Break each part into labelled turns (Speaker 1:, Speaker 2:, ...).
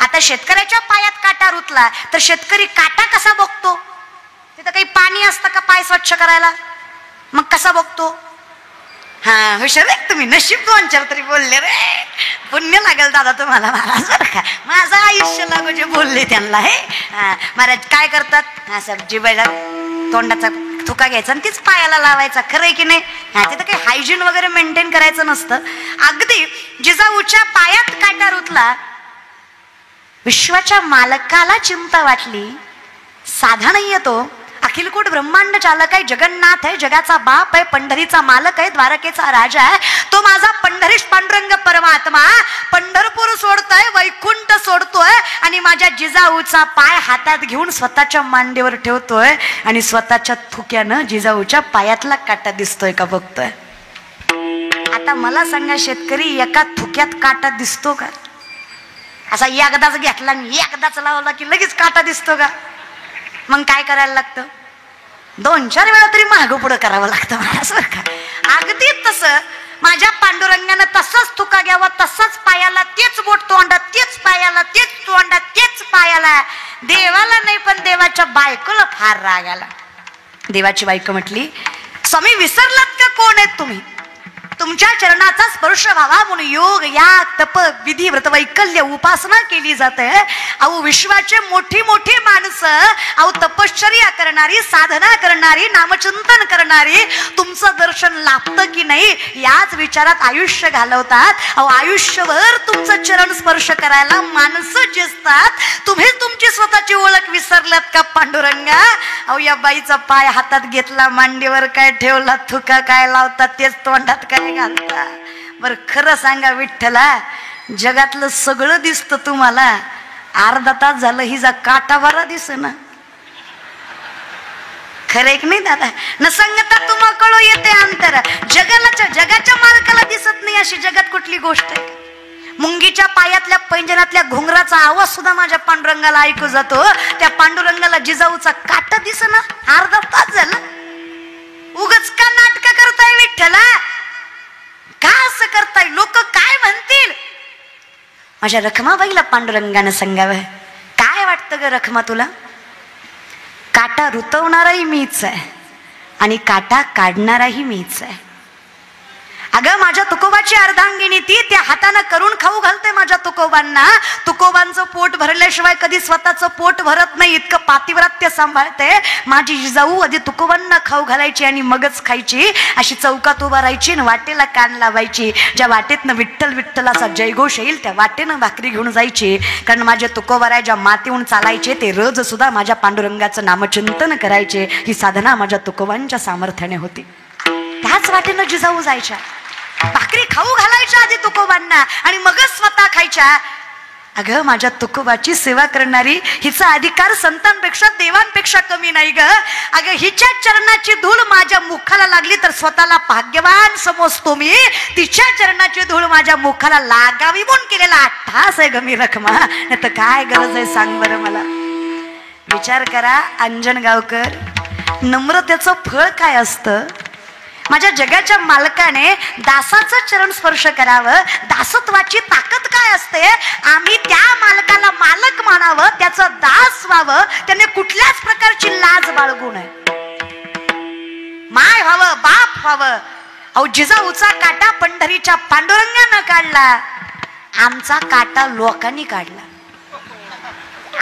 Speaker 1: आता शेतकऱ्याच्या पायात काटा रुतला तर शेतकरी काटा कसा बघतो? तिथं काही पाणी असतं का पाय स्वच्छ करायला? मग कसा बघतो? हा, हुशार आहे तुम्ही, नशीब 2-4 तरी बोलले रे, पुण्य लागेल दादा तुम्हाला महाराज बरं का, माझं आयुष्य लागू जे बोलले त्यांना. हे महाराज काय करतात, हा सब्जी बैला तोंडाचा थुका घ्यायचा आणि तीच पायाला लावायचा, खरं आहे की नाही? हा, तिथं काही हायजीन वगैरे मेंटेन करायचं नसतं. अगदी जिजाऊच्या पायात काटा रुतला, विश्वाच्या मालकाला चिंता वाटली. साधा नाहीये तो, अखिलकोट ब्रह्मांड चालक आहे, जगन्नाथ आहे, जगाचा बाप आहे, पंढरीचा मालक आहे, द्वारकेचा राजा आहे. तो माझा पंढरीश पांडुरंग परमात्मा पंढरपूर सोडतोय, वैकुंठ सोडतोय आणि माझ्या जिजाऊचा पाय हातात घेऊन स्वतःच्या मांडीवर ठेवतोय आणि स्वतःच्या थुक्यानं जिजाऊच्या पायातला काटा दिसतोय का बघतोय. आता मला सांगा, शेतकरी एका थुक्यात काटा दिसतो का? असा एकदाच घेतला आणि एकदाच लावला की लगेच काटा दिसतो का? मग काय करायला लागतं? 2-4 वेळा तरी मागं पुढं करावं लागतं महाराज बरं का. अगदी तसं माझ्या पांडुरंगानं तसंच तुका घ्यावा, तसंच पायाला तेच बोट तोंडात, तेच पायाला तेच तोंडात, तेच पायाला. देवाला नाही पण देवाच्या बायकोला फार राग आला. देवाची बायको म्हटली, स्वामी विसरलात का कोण आहेत तुम्ही? तुमच्या चरणाचा स्पर्श व्हावा म्हणून योग, याग, तप, विधी, व्रत, वैकल्य, उपासना केली जाते. अहो विश्वाचे मोठी मोठी माणसं, अहो तपश्चर्या करणारी, साधना करणारी, नामचिंतन करणारी तुमचं दर्शन लाभतं की नाही याच विचारात आयुष्य घालवतात. अहो आयुष्यभर तुमचं चरण स्पर्श करायला माणसं जिजतात, तुम्ही तुमची स्वतःची ओळख विसरलात का पांडुरंगा? अहो या बाईचा पाय हातात घेतला, मांडीवर काय ठेवला, थुका काय लावतात, तेच तोंडात काय घालता. बर खरं सांगा विठ्ठला, जगातलं सगळं दिसतं तुम्हाला, अर्धा तास झालं हिचा काटा भरा दिसेना. खरे की नाही दादा? न सांगता तुम्हा कळू येते अंतर. जगाच्या मालकाला दिसत नाही अशी जगात कुठली गोष्ट आहे? मुंगीच्या पायातल्या पैंजणातल्या घुंगराचा आवाज सुद्धा माझ्या पांडुरंगाला ऐकू जातो. त्या पांडुरंगाला जिजाऊचा काटा दिसेना, अर्धा तास झाला. उगच का नाटक करताय विठ्ठला? का असं करताय? लोक काय म्हणतील? माझ्या रखमाबाईला पांडुरंगानं सांगावं, काय वाटतं ग रखमा तुला? काटा रुतवणाराही मीच आहे आणि काटा काढणाराही मीच आहे. अगं माझ्या तुकोबाची अर्धांगिनी ती, त्या हाताने करून खाऊ घालते माझ्या तुकोबांना. तुकोबांचं पोट भरल्याशिवाय कधी स्वतःचं पोट भरत नाही, इतकं पातिव्रत्य सांभाळते. माझी जिजाऊ आधी तुकोबांना खाऊ घालायची आणि मगच खायची. अशी चौकात उभा राहायची आणि वाटेला कान लावायची. ज्या वाटेतनं विठ्ठल विठ्ठलाचा जयघोष येईल त्या वाटेनं भाकरी घेऊन जायची. कारण माझे तुकोबाराय ज्या मातीहून चालायचे ते रोज सुद्धा माझ्या पांडुरंगाचं नामचिंतन करायचे. ही साधना माझ्या तुकोबांच्या सामर्थ्याने होती. त्याच वाटेनं जिजाऊ जायच्या, भाकरी खाऊ घालायच्या आधी तुकोबांना आणि मगच स्वतः खायच्या. अगं माझ्या तुकोबाची सेवा करणारी, हिचा अधिकार संतांपेक्षा देवांपेक्षा कमी नाही ग. अगं हिच्या चरणाची धूळ माझ्या मुखाला लागली तर स्वतःला भाग्यवान समजतो मी. तिच्या चरणाची धूळ माझ्या मुखाला लागावी म्हणून केलेला अट्टहास आहे ग मी रखमा. नाही तर काय गरज आहे सांग बरं मला? विचार करा अंजनगावकर, नम्रतेचं फळ काय असतं? माझ्या जगाच्या मालकाने दासाचं चरण स्पर्श करावं. दासत्वाची ताकद काय असते? आम्ही त्या मालकाला मालक मानावं, त्याचं दास व्हावं. त्याने कुठल्याच प्रकारची लाज बाळगू नये, माय व्हावं, बाप व्हावं. अहो जिजाऊचा काटा पंढरीच्या पांडुरंगानं काढला, आमचा काटा लोकांनी काढला.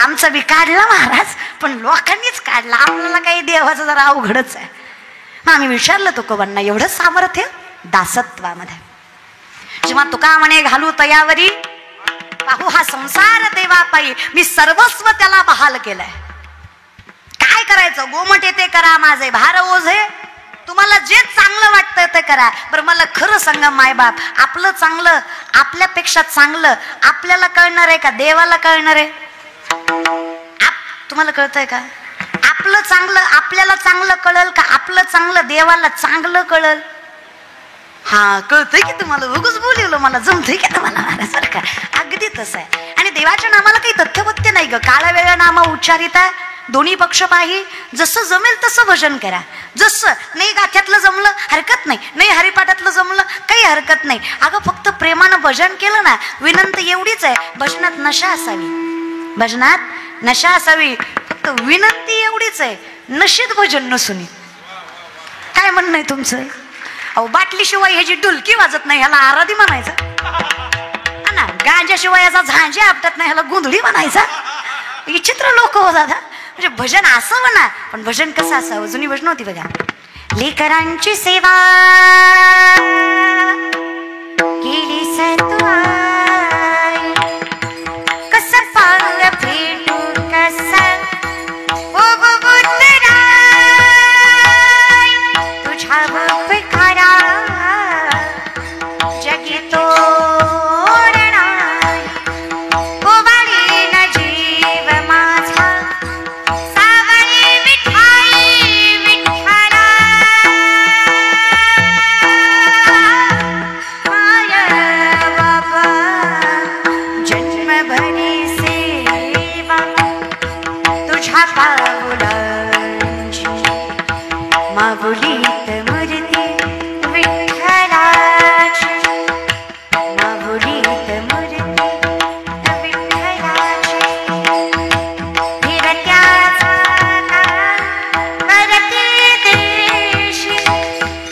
Speaker 1: आमचा बी काढला महाराज, पण लोकांनीच काढला. आपल्याला काही देवाचं जरा अवघडच आहे. आम्ही विचारलं तुकोबांना, एवढं सामर्थ्य दासत्वामध्ये. जेव्हा तुका म्हणे घालू तयावरी, पाहू हा संसार देवा पायी, मी सर्वस्व त्याला बहाल केलंय. काय करायचं? गोमट येते करा, माझे भार ओझे. तुम्हाला जे चांगलं वाटतं ते करा. बरं मला खरं सांगा मायबाप, आपलं चांगलं, आपल्यापेक्षा चांगलं आपल्याला कळणार आहे का देवाला कळणार आहे? तुम्हाला कळतंय का? आपलं चांगलं आपल्याला चांगलं कळल का आपलं चांगलं देवाला चांगलं कळल? हा कळतंय की तुम्हाला? उगच बोलवलं, मला जमतंय की तुम्हाला महाराज बरं का? अगदी तसं आहे. आणि देवाच्या नामाला काही तथ्यपथ्य नाही ग. काळा वेळा नामा उच्चारिता दोन्ही पक्ष पाही, जसं जमेल तसं भजन करा. जसं नाही गाथ्यातलं जमलं हरकत नाही, नाही हरिपाठातलं जमलं काही हरकत नाही. अगं फक्त प्रेमानं भजन केलं ना. विनंती एवढीच आहे, भजनात नशा असावी, भजनात नशा असावी. फक्त विनंती एवढीच आहे, नशीत भजन नसुनी. काय म्हणणं आहे तुमचं? अहो बाटलीशिवाय ह्याची डुलकी वाजत नाही, ह्याला आराधी म्हणायचा ना. गांजाशिवाय याचा झांजे आपटत नाही, ह्याला गोंधळी म्हणायचा. विचित्र लोक हो दादा. म्हणजे भजन असावं ना, पण भजन कसं असावं? जुनी भजन होती बघा. लेकरांची सेवा केली सतुआई, कसं पांग फेटू कसं तुझ्या उपकारा जगी तोडणार. ओवाळीन जीव माझा सावळी विठाई विठ्ठला, माय बाबा जन्मभरी सेवा तुझ्या पाऊलांची, माऊलीत मूर्ती विठ्ठलाची, माऊलीत मूर्ती विठ्ठलाची. फिरत्याचा करते देशी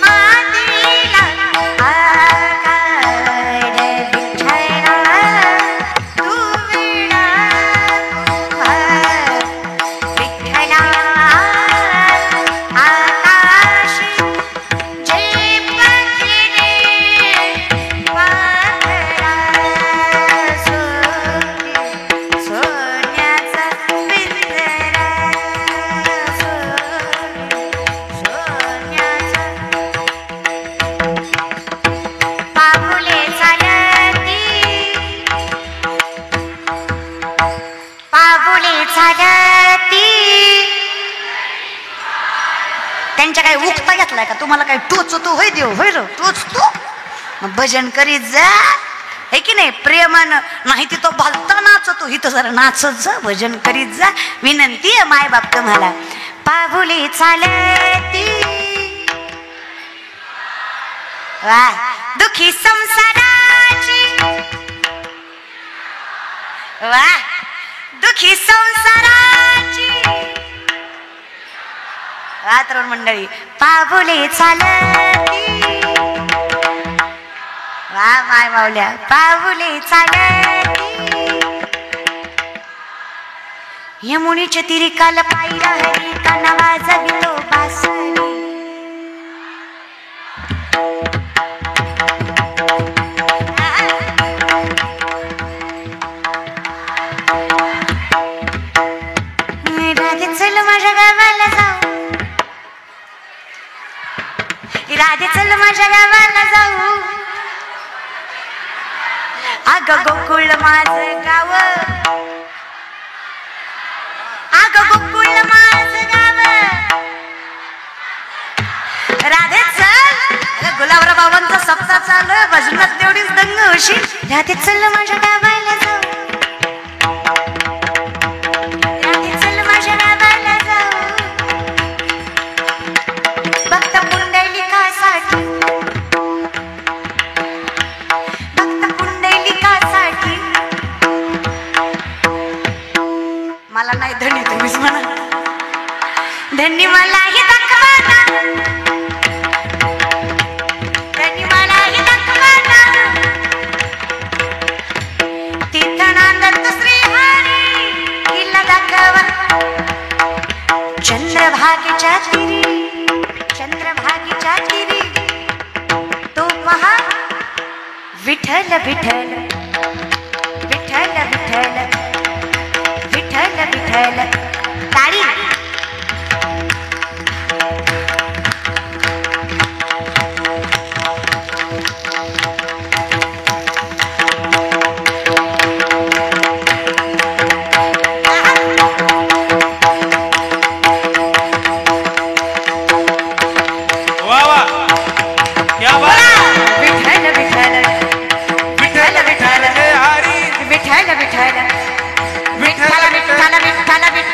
Speaker 1: मातीला आकार विठ्ठला, तू विणा विठ्ठला. आकाशी जे पक्षिणे वादळा सोन्याचा पिंजरा, सोन्याचा. पाऊले चालती, पाऊले चालती. त्यांच्या काही उक्ता घेतलाय का? तुम्हाला काही टोचतो होय देव, होय रो टोचतो. मग भजन करीत जा, हे की नाही? प्रेमानं नाही तिथं भलता नाचतो, इथं जरा नाचत जा, भजन करीत जा. विनंती आहे माय बाप तुम्हाला. पाऊले चालती वा दुखी संसाराची, वा दुखी संसाराची. वा तरुण मंडळी, पाऊले चालती वा माय माऊल्या, पाऊले चालती. यमुनीच्या तिरी काल पाहिला हरी, काना वाजविलो बासरी. राधे चल माझ्या गावाला जाऊ, राधे चल माझ्या गावाला जाऊ. अग गोकुळ माझं गाव, अग गोकुळ माझं गाव. राधे चल. गुलाबराव बाबांचा सप्ताह चालू, भजनात तेवढीच दंग होशील. राधे चल माझ्या गावाला जाऊ, राधे चल माझ्या गावाला जाऊ. भक्त पुंडलिकासाठी, भक्त पुंडलिकासाठी. मला नाही धनी, तुम्हीच म्हणा धनी. मलाही दाखवा ना, धनी मलाही दाखवा ना. तीर्थनांदत श्री हरी हिला दाखवा. चंद्रभागेच्या तिरी, चंद्रभागेच्या तिरी तो पहा. विठ्ठल विठ्ठल विठ्ठल विठ्ठल विठ्ठल विठ्ठल. तारी विठ्ठल विठ्ठल विठ्ठल विठ्ठल विठ्ठल विठ्ठल विठ्ठल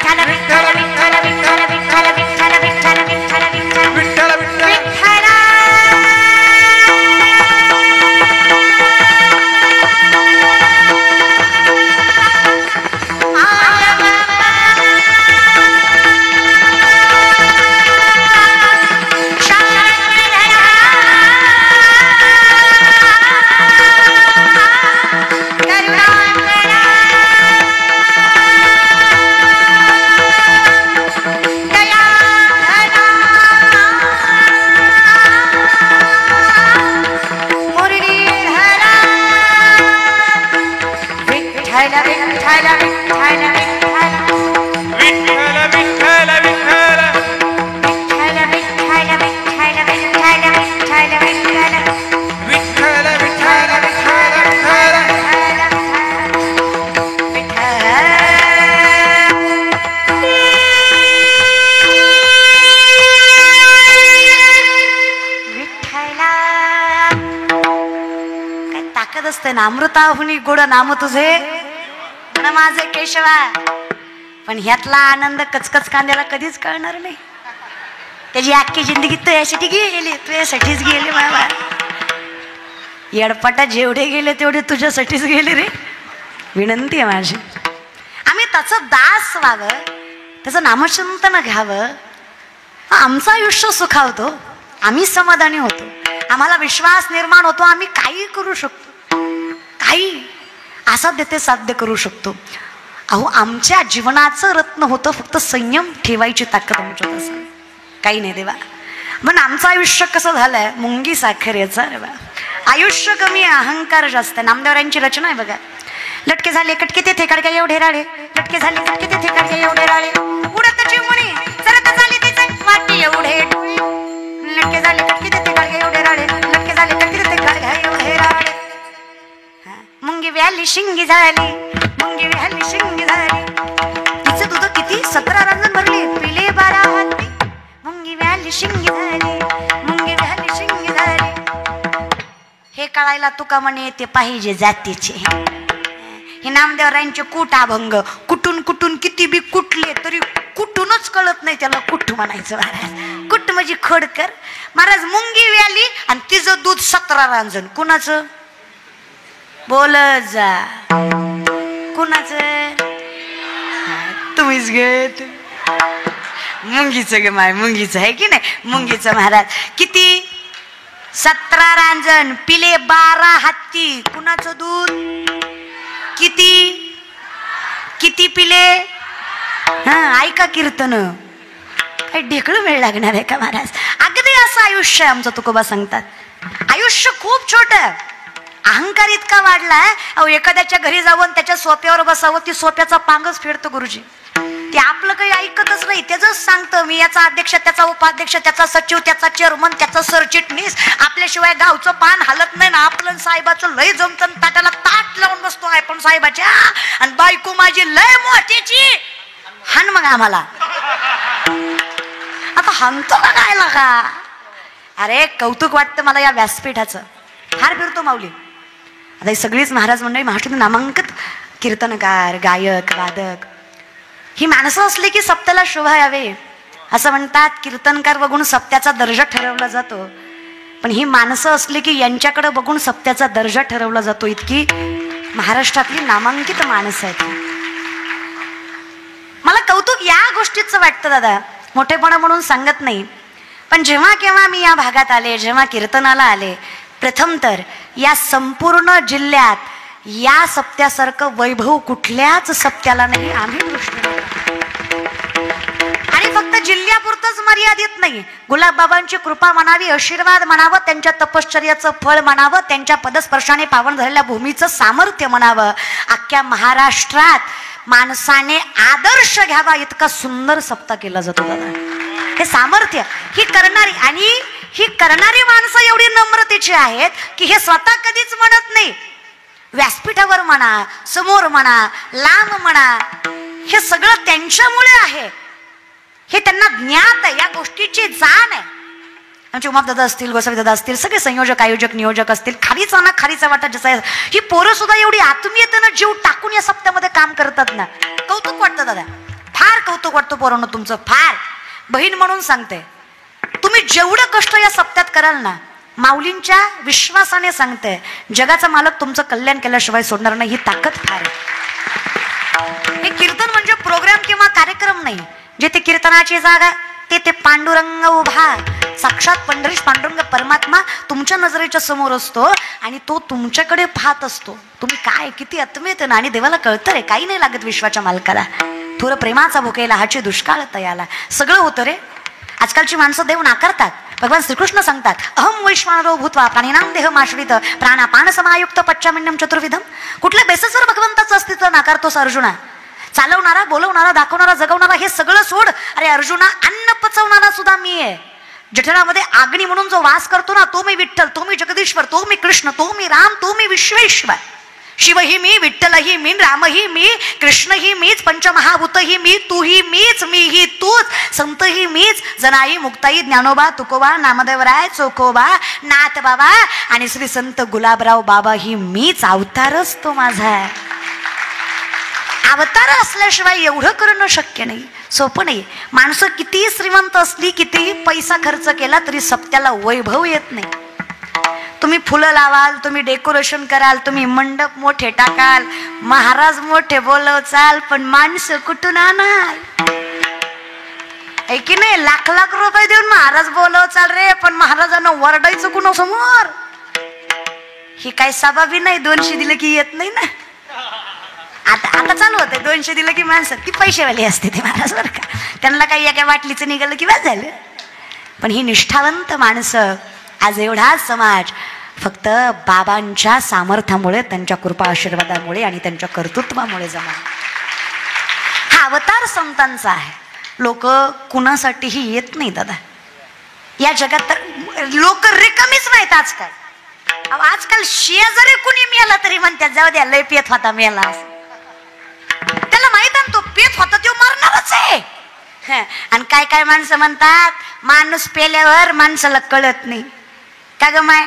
Speaker 1: अमृताहुनी गोड नाम तुझे न माझे केशवा. पण ह्यातला आनंद कचकच कांद्याला कधीच कळणार नाही. त्याची अख्खी जिंदगी तुझ्यासाठी गेली, तुझ्यासाठीच गेली बाबा. येडपटा जेवढे गेले तेवढे तुझ्यासाठीच गेले रे. विनंती आहे माझी, आम्ही त्याचं दास व्हावं, त्याचं नामचिंतन घ्यावं. आमचं आयुष्य सुखावतो, आम्ही समाधानी होतो, आम्हाला विश्वास निर्माण होतो, आम्ही काही करू शकतो, काही असाध्य ते साध्य करू शकतो. अहो आमच्या जीवनाचं रत्न होतं फक्त संयम ठेवायची ताकद आमच्यात असेल, काही नाही देवा. पण आमचं आयुष्य कसं झालंय, मुंगी साखर याचा रे बा. आयुष्य कमी, अहंकार जास्त. नामदेवरांची रचना आहे बघा. लटके झाले कटके ते काढके एवढे राळे, लटके झाले कटके ते काढके एवढे राळे, उडत चिमणी सरत झाली तिचे वाटी एवढे डोळे. लटके झाले कटके ते काढके एवढे राळे, लटके झाले कटके ते काढके एवढे राळे. मुंगी व्याली शिंगी झाली, मुंगी व्याली शिंगी झाली. तिचं दूध किती 17 रांजण भरली, पिले 12 हाती. मुंगी व्याली शिंगी झाली, मुंगी व्याली शिंगी झाली. हे कळायला तुका म्हणे ते पाहिजे जातीचे. हे नामदेवरायांचे कुट अभंग. कुठून कुठून किती बी कुठले तरी कुठूनच कळत नाही त्याला कुठ म्हणायचं महाराज. कुठ म्हणजे खोडकर महाराज. मुंगी व्याली आणि तिचं दूध 17 रांजण. कुणाचं बोल जा, कुणाचं? तुम्हीच घेत मुंगीचं गे माय, मुंगीचं आहे की नाही. मुंगीचं महाराज किती 17 रांजण, पिले 12 हत्ती. कुणाचं दूध किती किती पिले? हा ऐका कीर्तन, काही ढेकळं वेळ लागणार आहे का महाराज? अगदी असं आयुष्य आहे आमचं. तुकोबा सांगतात आयुष्य खूप छोट. अहंकार इतका वाढलाय, अहो एखाद्याच्या घरी जाऊन त्याच्या सोप्यावर बसावं, ती सोप्याचा पांगच फेडतो गुरुजी. ते आपलं काही ऐकतच नाही, त्याच सांगतं मी याचा अध्यक्ष, त्याचा उपाध्यक्ष, त्याचा सचिव, त्याचा चेअरमन, त्याचा सरचिटणीस. आपल्याशिवाय गावचं पान हालत नाही ना. आपलं साहेबाचं लय जमतं, ताटाला ताट लावून बसतो आहे पण साहेबाच्या. आणि बायको माझी लय मोठ्याची. हान मग आम्हाला आता हानतो का काय लागा? अरे कौतुक वाटतं मला या व्यासपीठाचं. फार फिरतो माऊली. आता ही सगळीच महाराज मंडळी महाराष्ट्रातील नामांकित कीर्तनकार, गायक, वादक, ही माणसं असली की सप्त्याला शोभा यावे असं म्हणतात. कीर्तनकार बघून सप्त्याचा दर्जा ठरवला जातो, पण ही माणसं असली की यांच्याकडे बघून सप्त्याचा दर्जा ठरवला जातो. इतकी महाराष्ट्रातली नामांकित माणसं आहेत. मला कौतुक या गोष्टीचं वाटतं दादा, मोठेपणा म्हणून सांगत नाही. पण जेव्हा केव्हा मी या भागात आले, जेव्हा कीर्तनाला आले, प्रथम तर या संपूर्ण जिल्ह्यात या सप्त्यासारखं वैभव कुठल्याच सप्त्याला नाही. आम्ही आणि फक्त जिल्ह्यापुरतच मर्यादित नाही. गुलाबबाबांची कृपा म्हणावी, आशीर्वाद म्हणावं, त्यांच्या तपश्चर्याचं फळ म्हणावं, त्यांच्या पदस्पर्शाने पावन झालेल्या भूमीचं सामर्थ्य म्हणावं. अख्ख्या महाराष्ट्रात माणसाने आदर्श घ्यावा इतका सुंदर सप्ताह केला जातो दादा. हे सामर्थ्य ही करणारी, आणि ही करणारी माणसं एवढी नम्रतेची आहेत की हे स्वतः कधीच म्हणत नाही. व्यासपीठावर म्हणा, समोर म्हणा, लांब म्हणा, हे सगळं त्यांच्यामुळे आहे. हे त्यांना ज्ञात आहे, या गोष्टीची जाण आहे. आमचे उमापदादा असतील, गोसावीदादा असतील, सगळे संयोजक, आयोजक, नियोजक असतील, खारीचा ना खारीचा वाटा जसा आहे. ही पोरं सुद्धा एवढी आत्मीयतेनं जीव टाकून या सप्त्यामध्ये काम करतात ना. कौतुक वाटतं दादा, फार कौतुक वाटतं पोरांनो तुमचं. फार बहीण म्हणून सांगते, तुम्ही जेवढं कष्ट या सप्त्यात कराल ना, माऊलींच्या विश्वासाने सांगते, जगाचा मालक तुमचं कल्याण केल्याशिवाय सोडणार नाही. ही ताकद फार आहे. हे कीर्तन म्हणजे प्रोग्राम किंवा कार्यक्रम नाही. जेथे कीर्तनाची जागा तेथे पांडुरंग उभा, साक्षात पंढरीश पांडुरंग परमात्मा तुमच्या नजरेच्या समोर असतो आणि तो तुमच्याकडे पाहत असतो. तुम्ही काय किती आत्मीयते ना. आणि देवाला कळतं रे, काही नाही लागत विश्वाच्या मालकाला. थोर प्रेमाचा भुकेला हाची दुष्काळ तयाला. सगळं होतं रे. आजकालची माणसं देव नाकारतात, भगवान श्रीकृष्ण सांगतात, अहम वैश्वानरो भूत्वा प्राणिनाम देहमाश्रित प्राणापान समायुक्त पच्चामिन्यम चतुर्विधम. कुठल्या बेसिसवर भगवंताचं अस्तित्व नाकारतोस अर्जुना? चालवणारा, बोलवणारा, दाखवणारा, जगवणारा हे सगळं सोड. अरे अर्जुना, अन्न पचवणारा सुद्धा मी आहे. जठरामध्ये आग्नी म्हणून जो वास करतो ना, तो मी विठ्ठल, तो मी जगदीश्वर, तो मी कृष्ण, तो मी राम, तो मी विश्वेश्वर. शिवही मी, विठ्ठलही मी, रामही मी, कृष्णही मीच, पंचमहाभूतही मी, तूही मीच, मीही तूच, संतही मीच, जनाई, मुक्ताई, ज्ञानोबा, तुकोबा, नामदेवराय, चोखोबा, नाथ बाबा आणि श्री संत गुलाबराव बाबा ही मीच. अवतारच तो माझा आहे. अवतार असल्याशिवाय एवढं करणं शक्य नाही, सोपं नाही. माणसं कितीही श्रीमंत असली, कितीही पैसा खर्च केला तरी सत्याला वैभव येत नाही. तुम्ही फुलं लावाल, तुम्ही डेकोरेशन कराल, तुम्ही मंडप मोठे टाकाल, महाराज मोठे बोलवचाल, पण माणसं कुठून आणाल? की नाही? लाख लाख रुपये देऊन महाराज बोलवचाल रे, पण महाराजांना वरडायचं कुणा समोर? ही काय सबाबी नाही. 200 दिलं की येत नाही ना. आता चालू होते 200 दिलं की माणसं ती पैसेवाली असते ते महाराज, बरं का. त्यांना काही एका बाटलीचं निघालं की बस झालं. पण ही निष्ठावंत माणसं, आज एवढा समाज फक्त बाबांच्या सामर्थ्यामुळे, त्यांच्या कृपा आशीर्वादामुळे आणि त्यांच्या कर्तृत्वामुळे जमा. हा अवतार संतांचा आहे. लोक कुणासाठीही येत नाही दादा. या जगात लोक रिकामीच नाहीत आजकाल. आजकाल शेजारी कुणी मेला तरी म्हणतात जाऊ द्या, लय पेत होता मेला. त्याला माहित आहे तो पेत होता, तो मरणारच आहे. आणि काय काय माणसं म्हणतात, माणूस पेल्यावर माणसाला कळत नाही. का ग माय?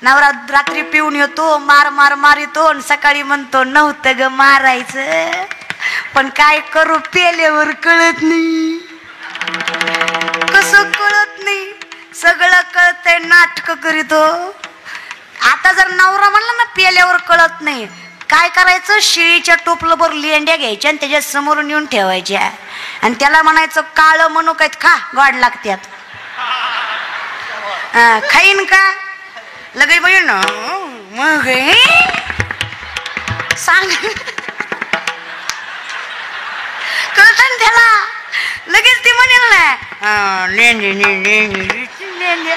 Speaker 1: नवरा रात्री पिऊन येतो, मार मार मारितो आणि सकाळी म्हणतो नव्हतं ग मारायचं, पण काय करू, पेल्यावर कळत नाही. कसं कळत नाही? सगळं कळतंय, नाटक करीतो. आता जर नवरा म्हणला ना पेल्यावर कळत नाही, काय करायचं? शिळीच्या टोपलभर लेंड्या घ्यायच्या आणि त्याच्या समोरून येऊन ठेवायच्या आणि त्याला म्हणायचं काळ म्हणू काय खा, गोड लागत्यात. खाईन का? लगे बहीण मग सांग कळतं त्याला. लगेच ती म्हणेल ना लेंडे लेंडे,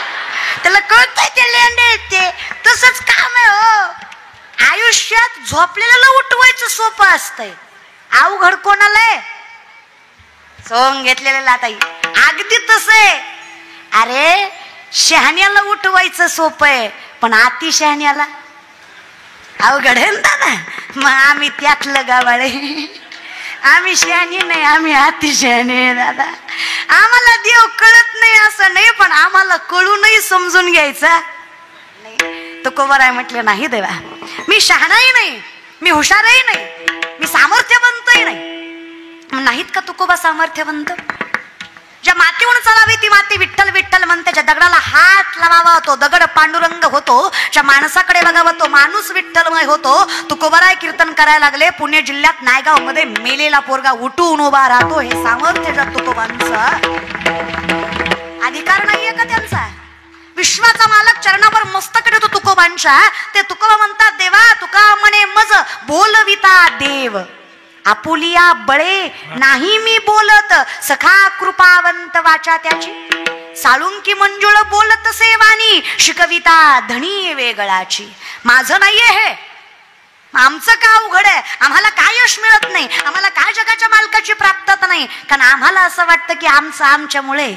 Speaker 1: त्याला कळतंय ते लेंडे. ते तसंच काम आहे हो. आयुष्यात झोपलेल्याला उठवायचं सोपं असतंय, अवघड कोणाला आहे? सोंग घेतलेल्या ताई अगदी तसंय. अरे शहाण्याला उठवायचं सोपं आहे, पण अति शहाण्याला अवघड आहे ना दादा. मग आम्ही त्यातलं गावाळे, आम्ही शहाणी नाही, आम्ही अति शहाणे दादा. आम्हाला देव कळत नाही असं नाही, पण आम्हाला कळूनही समजून घ्यायचा नाही. तुकोबाराय म्हटलं नाही देवा, मी शहाणाही नाही, मी हुशारही नाही, मी सामर्थ्यवंतही नाही. नाहीत का तुकोबा सामर्थ्यवंत? ज्या मातीहून चालावी ती माती विठ्ठल विठ्ठल म्हणते. ज्या दगडाला हात लावावा तो दगड पांडुरंग होतो. ज्या माणसाकडे बघावा तो माणूस विठ्ठलमय होतो. तुकोबाराय कीर्तन करायला लागले. पुणे जिल्ह्यात नायगाव मध्ये मेलेला पोरगा उठून उभा राहतो. हे सामर्थ्य ज्या तुकोबांचा अधिकार नाहीये का त्यांचा? विश्वाचा मालक चरणावर मस्तक देतो तुकोबांच्या. ते तुकोबा म्हणतात देवा तुका म्हणे मज बोलविता देव, आपुलिया बळे नाही मी बोलत, सखा कृपावंत वाचा त्याची. साळुंकी मंजुळ बोलत सेवानी, शिकविता धनी वेगळाची. माझं नाहीये हे, आमचं का अवघड आहे? आम्हाला काय यश मिळत नाही, आम्हाला काय जगाच्या मालकाची प्राप्तता नाही. कारण आम्हाला असं वाटतं की आमचं आमच्यामुळे.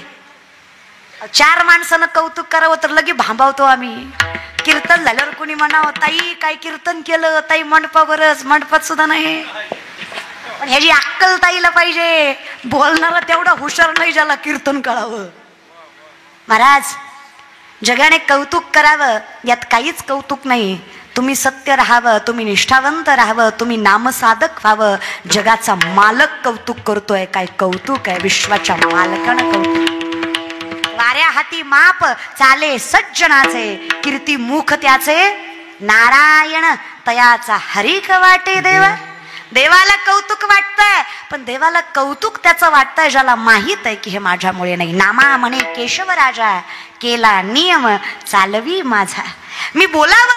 Speaker 1: 4 माणसानं कौतुक करावं तर लगे भांबावतो आम्ही. कीर्तन झाल्यावर कोणी म्हणावं ताई काय कीर्तन केलं, ताई मंडपावरच, मंडपात सुद्धा नाही. पण ह्याची अक्कल ताईला पाहिजे. बोलणारा तेवढा हुशार नाही ज्याला कीर्तन कळावं. महाराज जगाने कौतुक करावं यात काहीच कौतुक नाही. तुम्ही सत्य राहावं, तुम्ही निष्ठावंत राहावं, तुम्ही नामसाधक व्हावं. जगाचा मालक कौतुक करतोय. काय कौतुक आहे? विश्वाच्या मालकानं कौतुक. वाऱ्या हाती माप चाले सज्जनाचे, कीर्ती मुख त्याचे नारायण तयाचा हरिक वाटे देवा. देवाला कौतुक वाटतंय, पण देवाला कौतुक त्याचं वाटतंय ज्याला माहित आहे की हे माझ्यामुळे नाही. नामा म्हणे केशव राजा, केला नियम चालवी माझा. मी बोलावं